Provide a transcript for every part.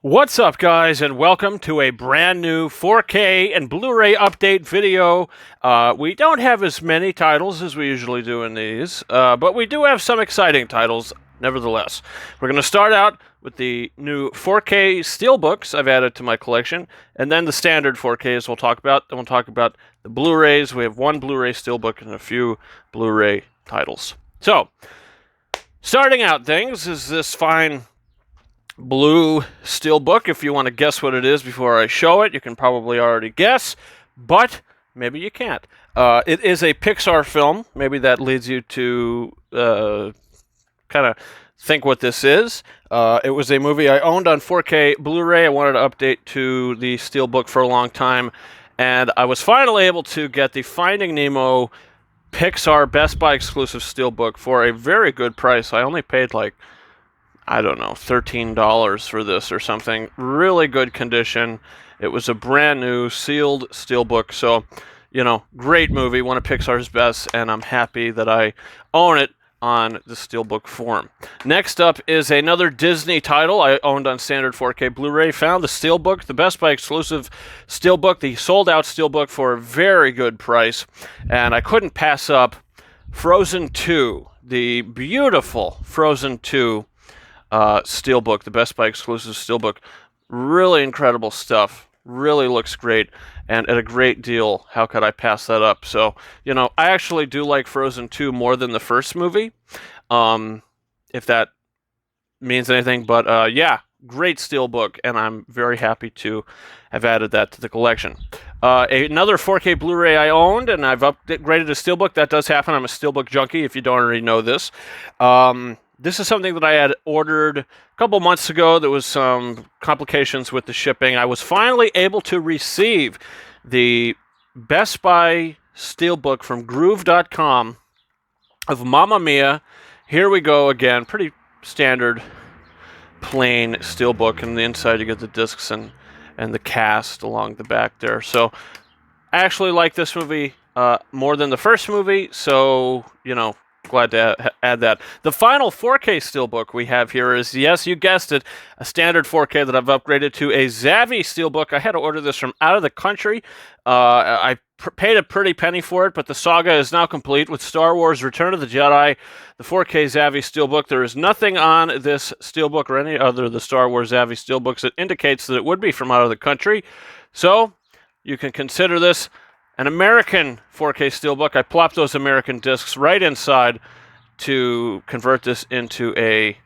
What's up, guys, and welcome to a brand new 4K and Blu-ray update video. We don't have as many titles as we usually do in these, but we do have some exciting titles, nevertheless. We're going to start out with the new 4K Steelbooks I've added to my collection, and then the standard 4Ks we'll talk about. Then we'll talk about the Blu-rays. We have one Blu-ray Steelbook and a few Blu-ray titles. So, starting out things is this fine blue steelbook. If you want to guess what it is before I show it, you can probably already guess, but maybe you can't. It is a Pixar film. Maybe that leads you to kind of think what this is. It was a movie I owned on 4K Blu-ray. I wanted to update to the steelbook for a long time, and I was finally able to get the Finding Nemo Pixar Best Buy exclusive steelbook for a very good price. I only paid I don't know, $13 for this or something. Really good condition. It was a brand new sealed steelbook. So, great movie, one of Pixar's best, and I'm happy that I own it on the steelbook form. Next up is another Disney title I owned on standard 4K Blu-ray. Found the steelbook, the Best Buy exclusive steelbook, the sold-out steelbook for a very good price, and I couldn't pass up Frozen 2, the beautiful Frozen 2 steelbook, the Best Buy exclusive steelbook. Really incredible stuff. Really looks great, and at a great deal. How could I pass that up? So, I actually do like Frozen 2 more than the first movie, if that means anything. But yeah, great steelbook, and I'm very happy to have added that to the collection. Another 4K Blu-ray I owned, and I've upgraded to steelbook. That does happen. I'm a steelbook junkie, if you don't already know this. This is something that I had ordered a couple months ago. There was some complications with the shipping. I was finally able to receive the Best Buy Steelbook from Groove.com of Mamma Mia. Here we go again. Pretty standard, plain Steelbook. And the inside you get the discs and the cast along the back there. So I actually like this movie more than the first movie. So, glad to add that. The final 4K steelbook we have here is, yes, you guessed it, a standard 4K that I've upgraded to a Zavvi steelbook. I had to order this from out of the country. I paid a pretty penny for it, but the saga is now complete with Star Wars Return of the Jedi, the 4K Zavvi steelbook. There is nothing on this steelbook or any other of the Star Wars Zavvi steelbooks that indicates that it would be from out of the country. So you can consider this an American 4K steelbook. I plopped those American discs right inside to convert this into a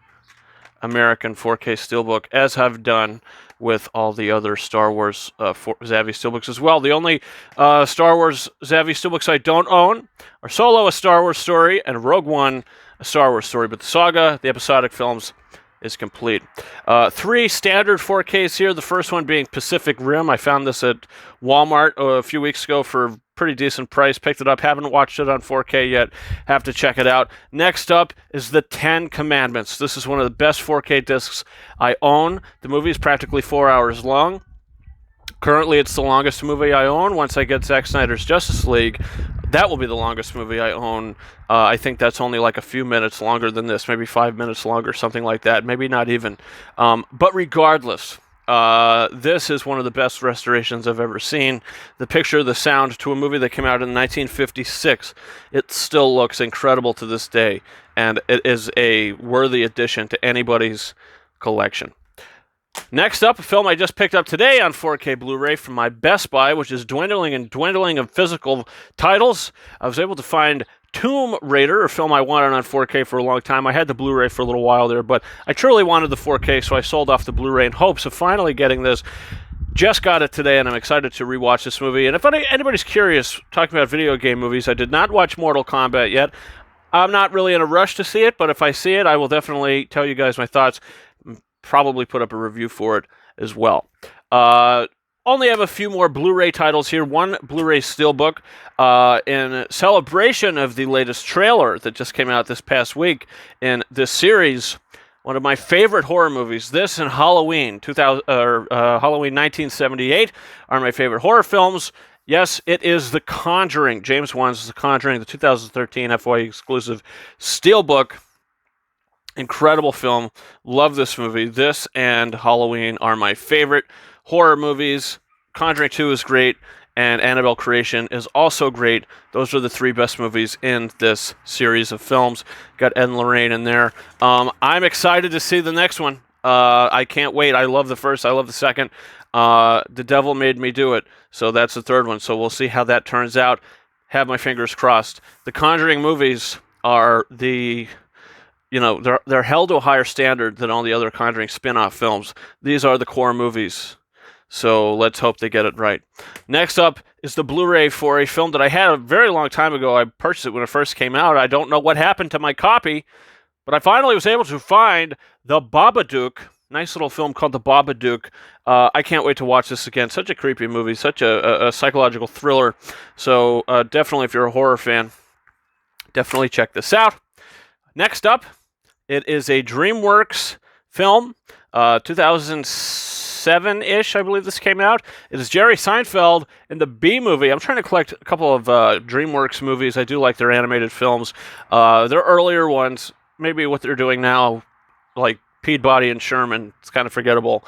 American 4K steelbook, as I've done with all the other Star Wars Zavvi steelbooks as well. The only Star Wars Zavvi steelbooks I don't own are Solo, A Star Wars Story, and Rogue One, A Star Wars Story. But the saga, the episodic films, is complete. 3 standard 4Ks here. The first one being Pacific Rim. I found this at Walmart a few weeks ago for a pretty decent price. Picked it up. Haven't watched it on 4K yet. Have to check it out. Next up is The 10 Commandments. This is one of the best 4K discs I own. The movie is practically 4 hours long. Currently, it's the longest movie I own. Once I get Zack Snyder's Justice League, that will be the longest movie I own. I think that's only like a few minutes longer than this, maybe 5 minutes longer, something like that, maybe not even. But regardless, this is one of the best restorations I've ever seen. The picture, the sound to a movie that came out in 1956, it still looks incredible to this day, and it is a worthy addition to anybody's collection. Next up, a film I just picked up today on 4K Blu-ray from my Best Buy, which is dwindling and dwindling of physical titles. I was able to find Tomb Raider, a film I wanted on 4K for a long time. I had the Blu-ray for a little while there, but I truly wanted the 4K, so I sold off the Blu-ray in hopes of finally getting this. Just got it today, and I'm excited to rewatch this movie. And if anybody's curious, talking about video game movies, I did not watch Mortal Kombat yet. I'm not really in a rush to see it, but if I see it, I will definitely tell you guys my thoughts. Probably put up a review for it as well. Only have a few more Blu-ray titles here. One Blu-ray Steelbook in celebration of the latest trailer that just came out this past week in this series. One of my favorite horror movies. This and Halloween, Halloween 1978 are my favorite horror films. Yes, it is The Conjuring. James Wan's The Conjuring, the 2013 FYE exclusive Steelbook. Incredible film. Love this movie. This and Halloween are my favorite horror movies. Conjuring 2 is great, and Annabelle Creation is also great. Those are the three best movies in this series of films. Got Ed and Lorraine in there. I'm excited to see the next one. I can't wait. I love the first. I love the second. The Devil Made Me Do It. So that's the third one. So we'll see how that turns out. Have my fingers crossed. The Conjuring movies are they're held to a higher standard than all the other Conjuring spin-off films. These are the core movies. So let's hope they get it right. Next up is the Blu-ray for a film that I had a very long time ago. I purchased it when it first came out. I don't know what happened to my copy, but I finally was able to find The Babadook. Nice little film called The Babadook. I can't wait to watch this again. Such a creepy movie, such a psychological thriller. So definitely, if you're a horror fan, definitely check this out. Next up, it is a DreamWorks film, 2007-ish, I believe this came out. It is Jerry Seinfeld in the Bee Movie. I'm trying to collect a couple of DreamWorks movies. I do like their animated films. Their earlier ones, maybe what they're doing now, like Peabody and Sherman, it's kind of forgettable.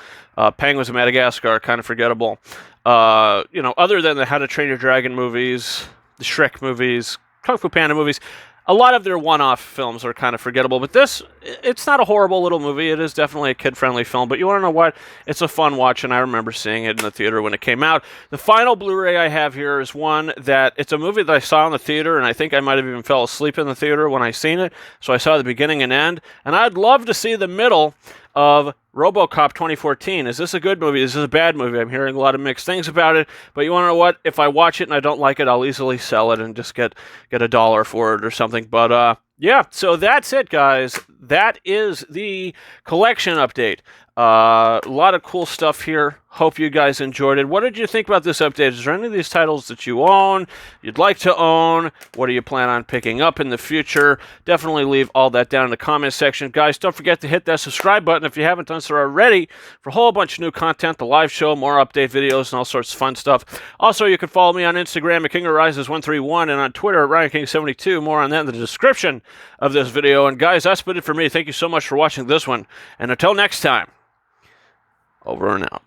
Penguins of Madagascar, kind of forgettable. Other than the How to Train Your Dragon movies, the Shrek movies, Kung Fu Panda movies, a lot of their one-off films are kind of forgettable, but this, it's not a horrible little movie. It is definitely a kid-friendly film, but you want to know what? It's a fun watch, and I remember seeing it in the theater when it came out. The final Blu-ray I have here is one that, it's a movie that I saw in the theater, and I think I might have even fell asleep in the theater when I seen it, so I saw the beginning and end, and I'd love to see the middle of RoboCop 2014. Is this a good movie? Is this a bad movie? I'm hearing a lot of mixed things about it, but you want to know what? If I watch it and I don't like it, I'll easily sell it and just get $1 for it or something. But yeah, so that's it, guys. That is the collection update. A lot of cool stuff here. Hope you guys enjoyed it. What did you think about this update? Is there any of these titles that you own, you'd like to own? What do you plan on picking up in the future? Definitely leave all that down in the comment section. Guys, don't forget to hit that subscribe button if you haven't done so already for a whole bunch of new content, the live show, more update videos, and all sorts of fun stuff. Also, you can follow me on Instagram at KingOfRises131 and on Twitter at RyanKing72. More on that in the description of this video. And guys, that's been it for me. Thank you so much for watching this one. And until next time, over and out.